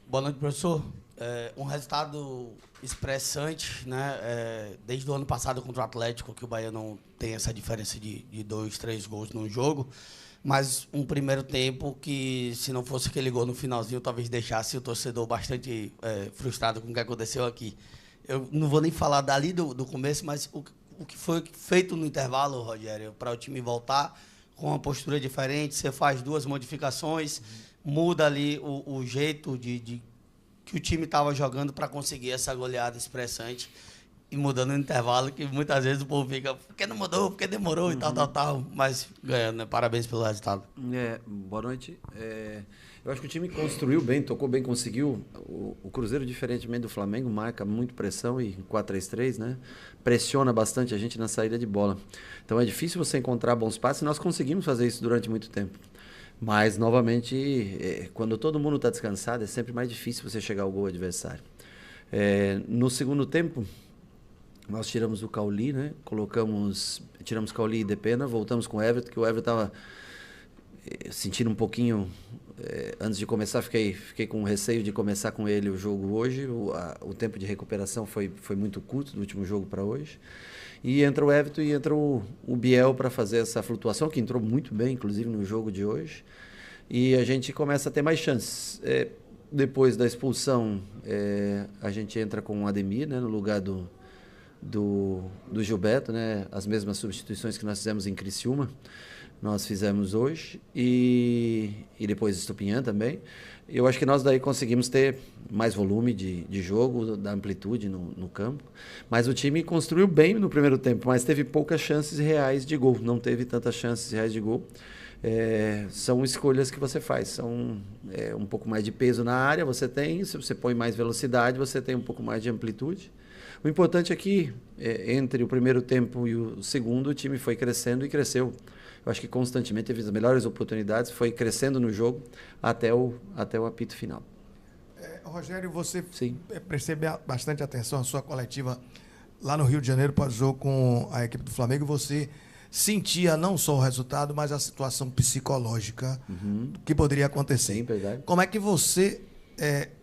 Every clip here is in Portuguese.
Boa noite, professor. Um resultado expressante, né? Desde o ano passado contra o Atlético, que o Bahia não tem essa diferença de 2, 3 gols no jogo, mas um primeiro tempo que, se não fosse aquele gol no finalzinho, talvez deixasse o torcedor bastante frustrado com o que aconteceu aqui. Eu não vou nem falar dali do começo, mas o que foi feito no intervalo, Rogério, para o time voltar com uma postura diferente, você faz 2 modificações, muda ali o jeito de que o time estava jogando para conseguir essa goleada expressante e mudando no intervalo, que muitas vezes o povo fica, por que não mudou, por que demorou e tal, mas ganhando, né? Parabéns pelo resultado. Boa noite. Eu acho que o time construiu bem, tocou bem, conseguiu. O Cruzeiro, diferentemente do Flamengo, marca muito pressão e 4-3-3, né? Pressiona bastante a gente na saída de bola. Então é difícil você encontrar bons passes, e nós conseguimos fazer isso durante muito tempo. Mas, novamente, quando todo mundo está descansado, é sempre mais difícil você chegar ao gol adversário. No segundo tempo, nós tiramos o Cauli, né? Tiramos Cauli e Depena, voltamos com o Everton, que o Everton estava sentindo um pouquinho... antes de começar, fiquei com receio de começar com ele o jogo hoje. O tempo de recuperação foi muito curto do último jogo para hoje. E entra o Everton e entra o Biel para fazer essa flutuação, que entrou muito bem, inclusive, no jogo de hoje. E a gente começa a ter mais chances. Depois da expulsão, a gente entra com o Ademir, né, no lugar do Gilberto, né, as mesmas substituições que nós fizemos em Criciúma, nós fizemos hoje, e depois Estupinhã também. Eu acho que nós daí conseguimos ter mais volume de jogo, da amplitude no campo, mas o time construiu bem no primeiro tempo, mas teve poucas chances reais de gol, não teve tantas chances reais de gol. São escolhas que você faz, são um pouco mais de peso na área, você tem, se você põe mais velocidade, você tem um pouco mais de amplitude. O importante é que, entre o primeiro tempo e o segundo, o time foi crescendo e cresceu. Eu acho que constantemente teve as melhores oportunidades, foi crescendo no jogo até o apito final. Rogério, você Sim. percebe bastante atenção à sua coletiva lá no Rio de Janeiro, pós-jogo com a equipe do Flamengo, você sentia não só o resultado, mas a situação psicológica que poderia acontecer. Sim, verdade. Como é que você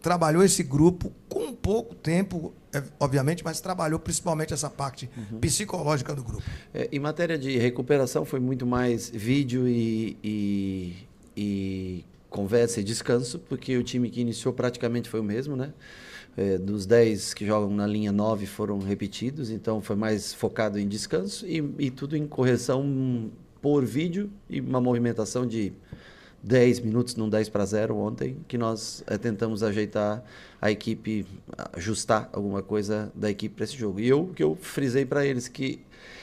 trabalhou esse grupo com pouco tempo, obviamente, mas trabalhou principalmente essa parte psicológica do grupo? Em matéria de recuperação, foi muito mais vídeo e conversa e descanso, porque o time que iniciou praticamente foi o mesmo, né? Dos 10 que jogam na linha 9 foram repetidos, então foi mais focado em descanso e tudo em correção por vídeo e uma movimentação de 10 minutos num 10-0 ontem, que nós tentamos ajeitar a equipe, ajustar alguma coisa da equipe para esse jogo. E que eu frisei para eles que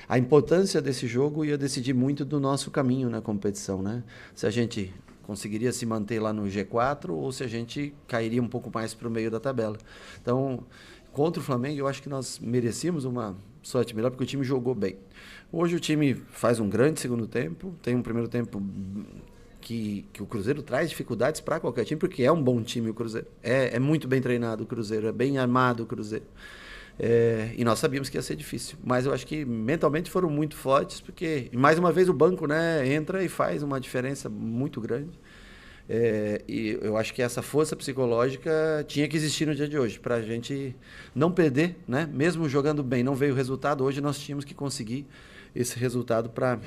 a importância desse jogo ia decidir muito do nosso caminho na competição, né? Se a gente conseguiria se manter lá no G4 ou se a gente cairia um pouco mais para o meio da tabela. Então, contra o Flamengo, eu acho que nós merecíamos uma sorte melhor, porque o time jogou bem. Hoje o time faz um grande segundo tempo, tem um primeiro tempo que o Cruzeiro traz dificuldades para qualquer time, porque é um bom time o Cruzeiro. É muito bem treinado o Cruzeiro, é bem armado o Cruzeiro. E nós sabíamos que ia ser difícil, mas eu acho que mentalmente foram muito fortes, porque, mais uma vez, o banco, né, entra e faz uma diferença muito grande. E eu acho que essa força psicológica tinha que existir no dia de hoje, para a gente não perder, né? Mesmo jogando bem, não veio o resultado, hoje nós tínhamos que conseguir esse resultado para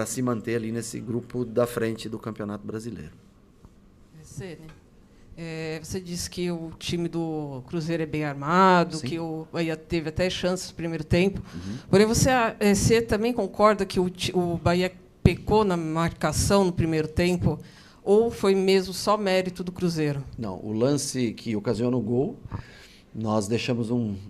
se manter ali nesse grupo da frente do Campeonato Brasileiro. Você disse que o time do Cruzeiro é bem armado, Sim. que o Bahia teve até chances no primeiro tempo. Porém, você também concorda que o Bahia pecou na marcação no primeiro tempo, ou foi mesmo só mérito do Cruzeiro? Não, o lance que ocasiona o gol, nós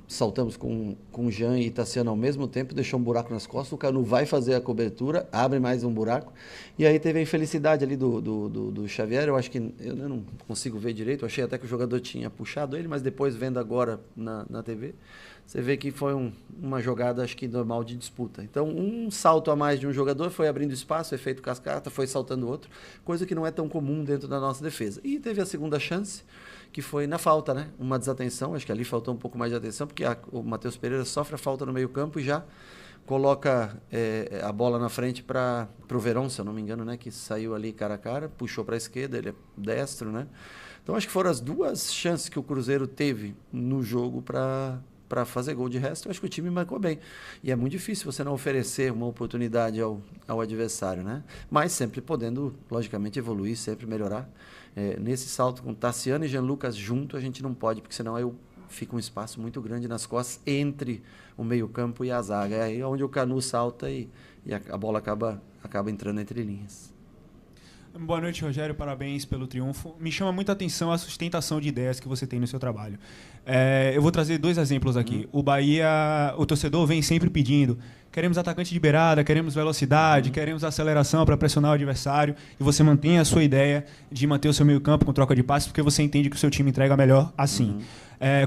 saltamos com o Jean e Tassiano ao mesmo tempo, deixou um buraco nas costas, o Canu vai fazer a cobertura, abre mais um buraco, e aí teve a infelicidade ali do Xavier. Eu acho que, eu não consigo ver direito, eu achei até que o jogador tinha puxado ele, mas depois, vendo agora na TV, você vê que foi uma jogada, acho que normal, de disputa. Então, um salto a mais de um jogador foi abrindo espaço, efeito cascata, foi saltando outro, coisa que não é tão comum dentro da nossa defesa. E teve a segunda chance, que foi na falta, né? Uma desatenção, acho que ali faltou um pouco mais de atenção, porque o Matheus Pereira sofre a falta no meio-campo e já coloca a bola na frente para o Verón, se eu não me engano, né? Que saiu ali cara a cara, puxou para a esquerda, ele é destro, né? Então, acho que foram as duas chances que o Cruzeiro teve no jogo para fazer gol. De resto, eu acho que o time marcou bem. E é muito difícil você não oferecer uma oportunidade ao adversário, né? Mas sempre podendo, logicamente, evoluir, sempre melhorar. Nesse salto com Tassiano e Jean Lucas junto, a gente não pode, porque senão fica um espaço muito grande nas costas entre o meio-campo e a zaga. É aí onde o Canu salta e a bola acaba entrando entre linhas. Boa noite, Rogério. Parabéns pelo triunfo. Me chama muita atenção a sustentação de ideias que você tem no seu trabalho. Eu vou trazer 2 exemplos aqui. O Bahia, o torcedor vem sempre pedindo: queremos atacante de beirada, queremos velocidade, queremos aceleração para pressionar o adversário. E você mantém a sua ideia de manter o seu meio-campo com troca de passes, porque você entende que o seu time entrega melhor assim.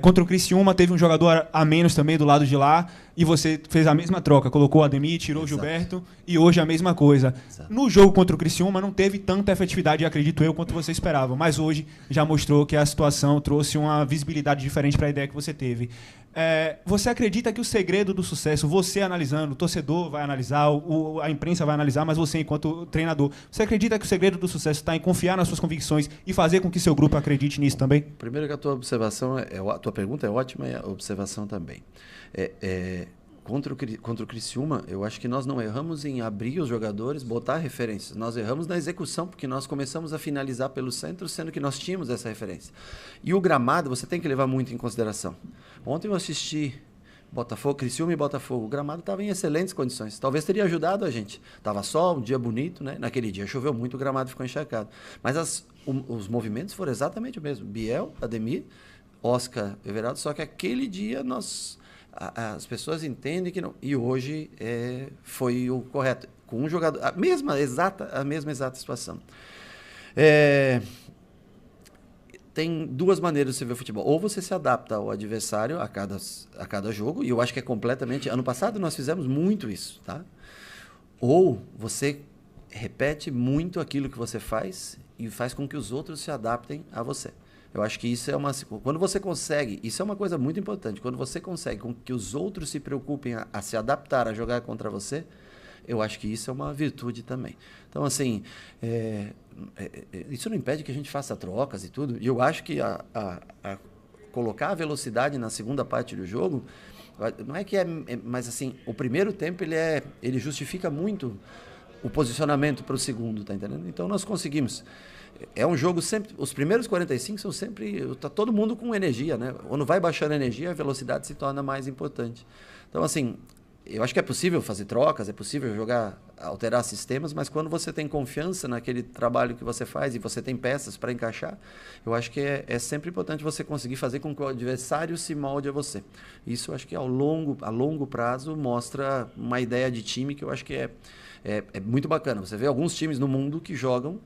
Contra o Criciúma, teve um jogador a menos também do lado de lá, e você fez a mesma troca, colocou o Ademir, tirou o Gilberto, e hoje a mesma coisa. Exato. No jogo contra o Criciúma não teve tanta efetividade, acredito eu, quanto você esperava, mas hoje já mostrou que a situação trouxe uma visibilidade diferente para a ideia que você teve. Você acredita que o segredo do sucesso, você analisando, o torcedor vai analisar, a imprensa vai analisar, mas você enquanto treinador, você acredita que o segredo do sucesso está em confiar nas suas convicções e fazer com que seu grupo acredite nisso também? Primeiro que a tua observação, a tua pergunta é ótima e a observação também. Contra o Criciúma, eu acho que nós não erramos em abrir os jogadores, botar referências. Nós erramos na execução, porque nós começamos a finalizar pelo centro, sendo que nós tínhamos essa referência. E o gramado, você tem que levar muito em consideração. Ontem eu assisti Criciúma e Botafogo. O gramado estava em excelentes condições. Talvez teria ajudado a gente. Estava sol, um dia bonito, né? Naquele dia choveu muito, o gramado ficou encharcado. Mas os movimentos foram exatamente o mesmo. Biel, Ademir, Oscar, Everaldo, só que aquele dia as pessoas entendem que não. E hoje foi o correto. Com um jogador. A mesma exata situação. Tem 2 maneiras de você ver o futebol. Ou você se adapta ao adversário a cada jogo, e eu acho que é completamente. Ano passado nós fizemos muito isso, tá? Ou você repete muito aquilo que você faz e faz com que os outros se adaptem a você. Eu acho que isso quando você consegue, isso é uma coisa muito importante, quando você consegue com que os outros se preocupem a se adaptar, a jogar contra você, eu acho que isso é uma virtude também. Então, assim, isso não impede que a gente faça trocas e tudo, e eu acho que colocar a velocidade na segunda parte do jogo, não é que mas assim, o primeiro tempo ele justifica muito o posicionamento para o segundo, tá entendendo? Então nós conseguimos. É um jogo sempre, os primeiros 45 são sempre, tá todo mundo com energia, né? Quando vai baixando a energia, a velocidade se torna mais importante. Então, assim, eu acho que é possível fazer trocas, é possível alterar sistemas, mas quando você tem confiança naquele trabalho que você faz e você tem peças para encaixar, eu acho que é sempre importante você conseguir fazer com que o adversário se molde a você. Isso eu acho que a longo prazo mostra uma ideia de time que eu acho que é muito bacana. Você vê alguns times no mundo que jogam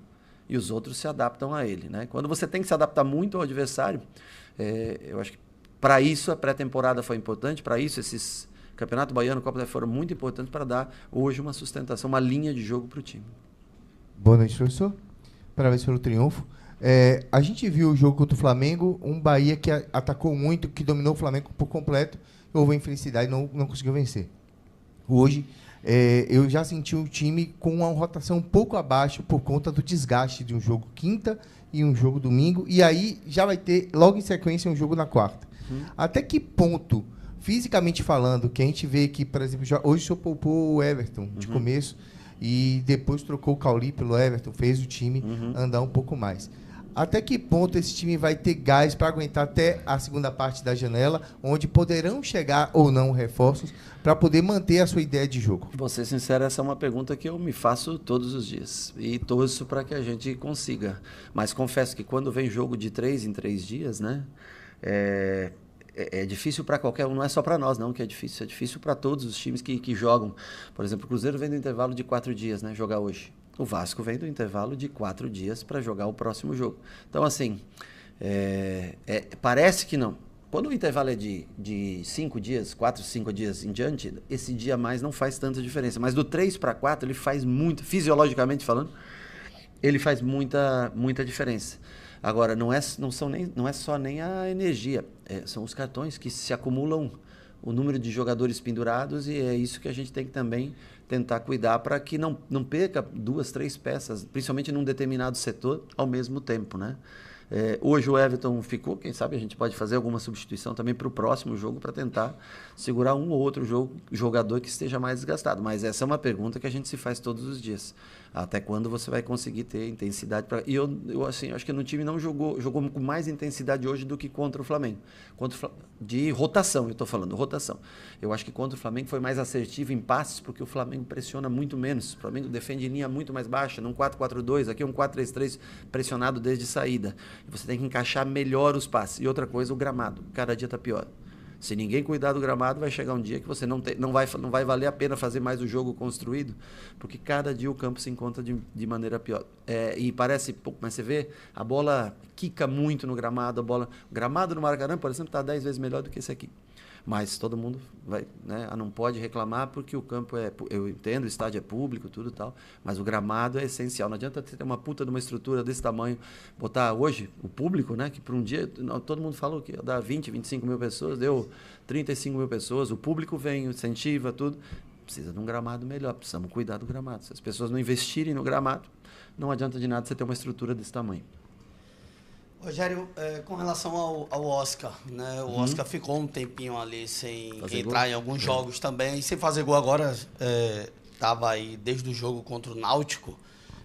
e os outros se adaptam a ele, né? Quando você tem que se adaptar muito ao adversário, eu acho que para isso a pré-temporada foi importante, para isso esses Campeonato Baiano, Copa da foram muito importantes para dar hoje uma sustentação, uma linha de jogo para o time. Boa noite, professor. Parabéns pelo triunfo. A gente viu o jogo contra o Flamengo, um Bahia que atacou muito, que dominou o Flamengo por completo, houve infelicidade, não conseguiu vencer. Hoje, eu já senti o time com uma rotação um pouco abaixo por conta do desgaste de um jogo quinta e um jogo domingo, e aí já vai ter, logo em sequência, um jogo na quarta. Até que ponto, fisicamente falando, que a gente vê que, por exemplo, hoje o senhor poupou o Everton de começo e depois trocou o Cauli pelo Everton, fez o time andar um pouco mais. Até que ponto esse time vai ter gás para aguentar até a segunda parte da janela, onde poderão chegar ou não reforços para poder manter a sua ideia de jogo? Vou ser sincero, essa é uma pergunta que eu me faço todos os dias e torço para que a gente consiga. Mas confesso que quando vem jogo de 3 em 3 dias, né, é difícil para qualquer um, não é só para nós não que é difícil para todos os times que jogam. Por exemplo, o Cruzeiro vem do intervalo de 4 dias, né, jogar hoje. O Vasco vem do intervalo de 4 dias para jogar o próximo jogo. Então, assim, parece que não. Quando o intervalo é de 5 dias, 4, 5 dias em diante, esse dia a mais não faz tanta diferença. Mas do 3 para 4, ele faz muito, fisiologicamente falando, ele faz muita diferença. Agora, não é só nem a energia, são os cartões que se acumulam, o número de jogadores pendurados, e é isso que a gente tem que também tentar cuidar para que não perca 2, 3 peças, principalmente num determinado setor, ao mesmo tempo, né? Hoje o Everton ficou, quem sabe a gente pode fazer alguma substituição também para o próximo jogo para tentar segurar um ou outro jogador que esteja mais desgastado. Mas essa é uma pergunta que a gente se faz todos os dias. Até quando você vai conseguir ter intensidade? E eu assim, acho que no time não jogou com mais intensidade hoje do que contra o Flamengo. De rotação, eu estou falando, rotação. Eu acho que contra o Flamengo foi mais assertivo em passes, porque o Flamengo pressiona muito menos. O Flamengo defende em linha muito mais baixa, num 4-4-2, aqui é um 4-3-3 pressionado desde saída. Você tem que encaixar melhor os passes. E outra coisa, o gramado. Cada dia está pior. Se ninguém cuidar do gramado, vai chegar um dia que você não vai valer a pena fazer mais o jogo construído, porque cada dia o campo se encontra de maneira pior. E parece pouco, mas você vê, a bola quica muito no gramado, o gramado no Maracanã, por exemplo, está 10 vezes melhor do que esse aqui. Mas todo mundo não pode reclamar porque o campo eu entendo, o estádio é público, tudo tal, mas o gramado é essencial. Não adianta ter uma puta de uma estrutura desse tamanho, botar hoje o público, né, que por um dia, todo mundo falou que ia dar 20, 25 mil pessoas, deu 35 mil pessoas, o público vem, incentiva, tudo. Precisa de um gramado melhor, precisamos cuidar do gramado. Se as pessoas não investirem no gramado, não adianta de nada você ter uma estrutura desse tamanho. Rogério, com relação ao Oscar, né? O Oscar ficou um tempinho ali sem entrar em alguns jogos também, sem fazer gol agora, estava aí desde o jogo contra o Náutico,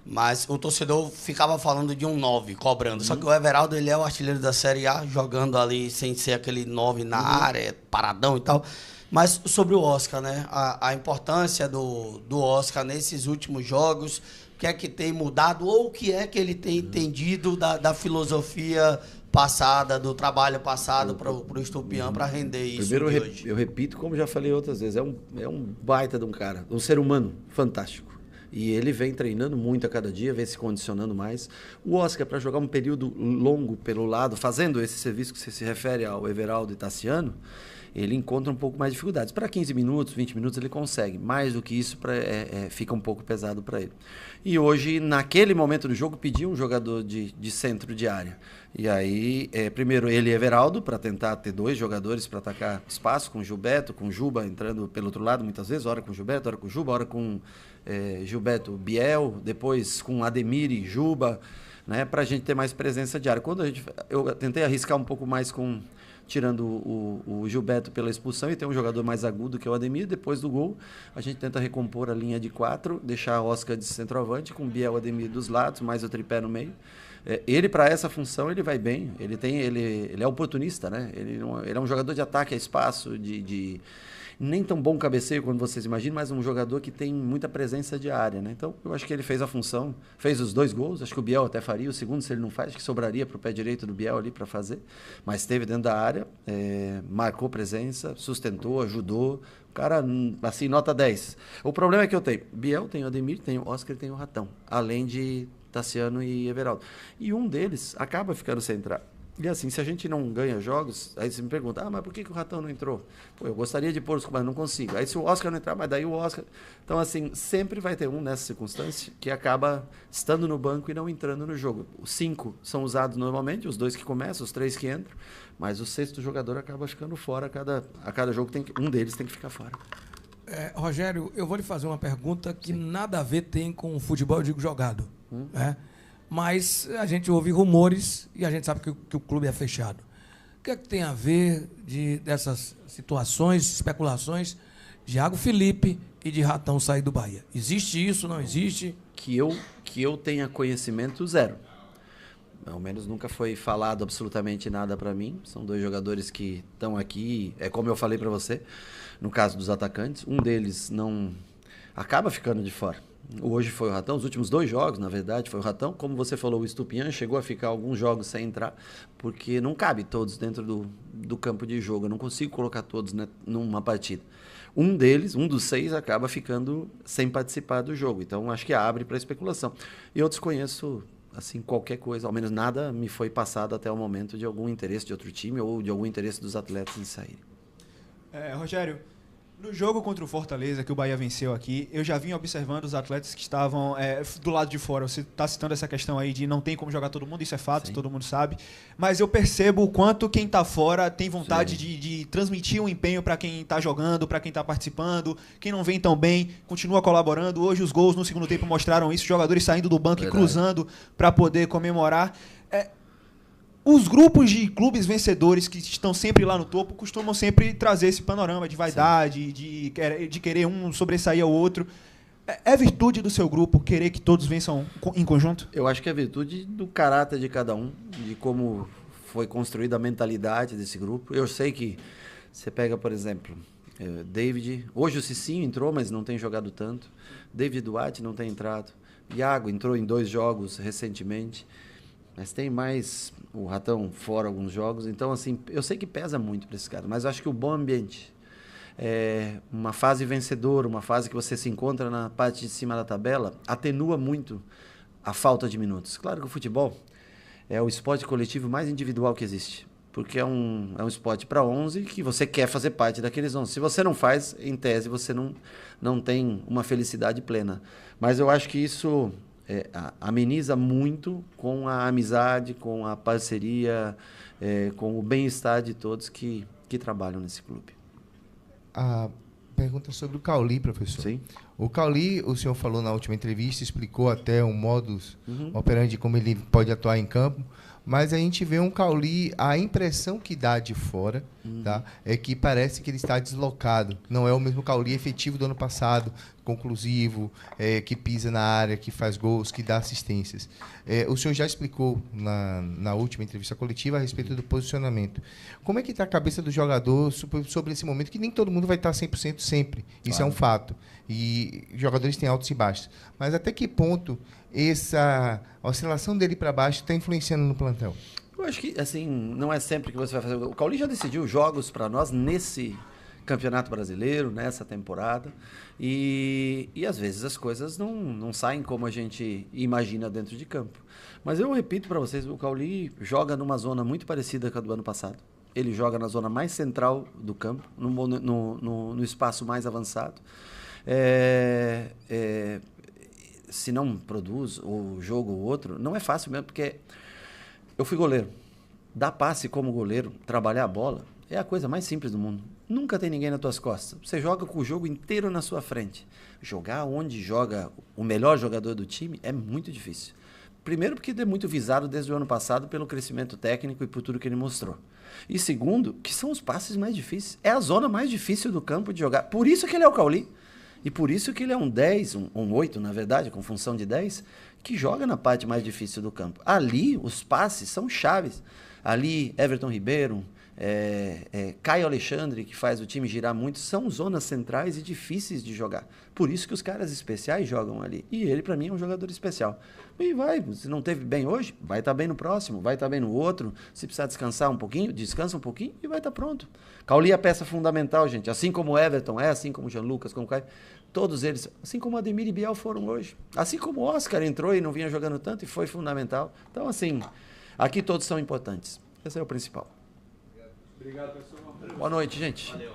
mas o torcedor ficava falando de um 9, cobrando. Só que o Everaldo, ele é o artilheiro da Série A, jogando ali sem ser aquele 9 na área, paradão e tal. Mas sobre o Oscar, né? A importância do Oscar nesses últimos jogos, o que é que tem mudado ou o que é que ele tem entendido da filosofia passada, do trabalho passado para o Estupião para render isso. Primeiro, eu repito, como já falei outras vezes, é um baita de um cara, um ser humano fantástico. E ele vem treinando muito a cada dia, vem se condicionando mais. O Oscar, para jogar um período longo pelo lado, fazendo esse serviço que você se refere ao Everaldo e Tassiano, ele encontra um pouco mais de dificuldades. Para 15 minutos, 20 minutos ele consegue. Mais do que isso, fica um pouco pesado para ele. E hoje, naquele momento do jogo, pediu um jogador de centro de área. E aí, primeiro ele e Everaldo, para tentar ter dois jogadores para atacar espaço, com o Gilberto, com o Juba entrando pelo outro lado, muitas vezes, hora com o Gilberto, hora com o Juba, hora com Gilberto Biel, depois com Ademir e Juba, né, para a gente ter mais presença de área. Eu tentei arriscar um pouco mais tirando o Gilberto pela expulsão e tem um jogador mais agudo que é o Ademir. Depois do gol, a gente tenta recompor a linha de 4, deixar a Oscar de centroavante, com o Biel, Ademir dos lados, mais o tripé no meio. Ele, para essa função, ele vai bem. Ele é oportunista, né? Ele é um jogador de ataque a espaço, nem tão bom cabeceio quando vocês imaginam, mas um jogador que tem muita presença de área, né? Então, eu acho que ele fez a função, fez os 2 gols, acho que o Biel até faria, o segundo, se ele não faz, acho que sobraria para o pé direito do Biel ali para fazer, mas esteve dentro da área, marcou presença, sustentou, ajudou, o cara, assim, nota 10. O problema é que eu tenho Biel, tem o Ademir, tem o Oscar e tem o Ratão, além de Tassiano e Everaldo. E um deles acaba ficando sem entrar. E assim, se a gente não ganha jogos, aí você me pergunta, mas por que o Ratão não entrou? Pô, eu gostaria de pôr os mas não consigo. Aí se o Oscar não entrar, mas daí o Oscar... Então, assim, sempre vai ter um nessa circunstância que acaba estando no banco e não entrando no jogo. Os 5 são usados normalmente, os 2 que começam, os 3 que entram, mas o 6º jogador acaba ficando fora. A cada jogo, um deles tem que ficar fora. Rogério, eu vou lhe fazer uma pergunta que nada a ver tem com o futebol, eu digo jogado, né? Mas a gente ouve rumores e a gente sabe que o clube é fechado. O que é que tem a ver dessas situações, especulações de Iago Felipe e de Ratão sair do Bahia? Existe isso, não existe? Que eu tenha conhecimento, zero. Ao menos nunca foi falado absolutamente nada para mim. São 2 jogadores que estão aqui, como eu falei para você, no caso dos atacantes. Um deles não acaba ficando de fora. Hoje foi o Ratão, os últimos 2 jogos, na verdade, foi o Ratão. Como você falou, o Estupião chegou a ficar alguns jogos sem entrar, porque não cabe todos dentro do campo de jogo. Eu não consigo colocar todos, né, numa partida. Um deles, um dos 6, acaba ficando sem participar do jogo. Então, acho que abre para especulação. E eu desconheço, assim, qualquer coisa. Ao menos nada me foi passado até o momento de algum interesse de outro time ou de algum interesse dos atletas em saírem. Rogério, no jogo contra o Fortaleza, que o Bahia venceu aqui, eu já vim observando os atletas que estavam do lado de fora. Você está citando essa questão aí de não tem como jogar todo mundo, isso é fato, sim, todo mundo sabe. Mas eu percebo o quanto quem está fora tem vontade de transmitir um empenho para quem está jogando, para quem está participando. Quem não vem tão bem, continua colaborando. Hoje os gols no segundo tempo mostraram isso, jogadores saindo do banco e cruzando para poder comemorar. Os grupos de clubes vencedores que estão sempre lá no topo costumam sempre trazer esse panorama de vaidade, de querer um sobressair ao outro. É virtude do seu grupo querer que todos vençam em conjunto? Eu acho que é virtude do caráter de cada um, de como foi construída a mentalidade desse grupo. Eu sei que você pega, por exemplo, David, hoje o Cicinho entrou, mas não tem jogado tanto. David Duarte não tem entrado. Iago entrou em 2 jogos recentemente. Mas tem mais o Ratão fora alguns jogos. Então, assim, eu sei que pesa muito para esse cara, mas eu acho que o bom ambiente, uma fase vencedora, uma fase que você se encontra na parte de cima da tabela, atenua muito a falta de minutos. Claro que o futebol é o esporte coletivo mais individual que existe, porque é um esporte para 11 que você quer fazer parte daqueles 11. Se você não faz, em tese, você não tem uma felicidade plena. Mas eu acho que isso ameniza muito com a amizade, com a parceria, com o bem-estar de todos que trabalham nesse clube. A pergunta sobre o Cauli, professor. Sim. O Cauli, o senhor falou na última entrevista, explicou até o modus operandi, como ele pode atuar em campo, mas a gente vê um Cauli, a impressão que dá de fora, tá, é que parece que ele está deslocado. Não é o mesmo Cauli efetivo do ano passado, conclusivo, que pisa na área, que faz gols, que dá assistências. O senhor já explicou na última entrevista coletiva a respeito do posicionamento. Como é que está a cabeça do jogador sobre esse momento, que nem todo mundo vai estar 100% sempre. Isso é um fato. E jogadores têm altos e baixos. Mas até que ponto essa oscilação dele para baixo está influenciando no plantel? Eu acho que, assim, não é sempre que você vai fazer. O Cauli já decidiu jogos para nós nesse Campeonato Brasileiro, nessa temporada. E às vezes as coisas não saem como a gente imagina dentro de campo. Mas eu repito para vocês, o Cauli joga numa zona muito parecida com a do ano passado. Ele joga na zona mais central do campo, no espaço mais avançado. Se não produz o jogo ou outro, não é fácil mesmo, porque eu fui goleiro. Dar passe como goleiro, trabalhar a bola, é a coisa mais simples do mundo. Nunca tem ninguém nas tuas costas. Você joga com o jogo inteiro na sua frente. Jogar onde joga o melhor jogador do time é muito difícil. Primeiro porque ele é muito visado desde o ano passado pelo crescimento técnico e por tudo que ele mostrou. E segundo, que são os passes mais difíceis. É a zona mais difícil do campo de jogar. Por isso que ele é o Cauli. E por isso que ele é um 10, um 8, na verdade, com função de 10, que joga na parte mais difícil do campo. Ali, os passes são chaves. Ali, Everton Ribeiro, Caio Alexandre, que faz o time girar muito, são zonas centrais e difíceis de jogar. Por isso que os caras especiais jogam ali. E ele, para mim, é um jogador especial. E se não teve bem hoje, vai estar bem no próximo, vai estar bem no outro. Se precisar descansar um pouquinho, descansa um pouquinho e vai estar pronto. Cauli é a peça fundamental, gente. Assim como o Everton assim como o Jean Lucas, como o Caio, todos eles, assim como o Ademir e Biel foram hoje. Assim como o Oscar entrou e não vinha jogando tanto e foi fundamental. Então, assim, aqui todos são importantes. Esse é o principal. Obrigado, pessoal. Boa noite, gente. Valeu.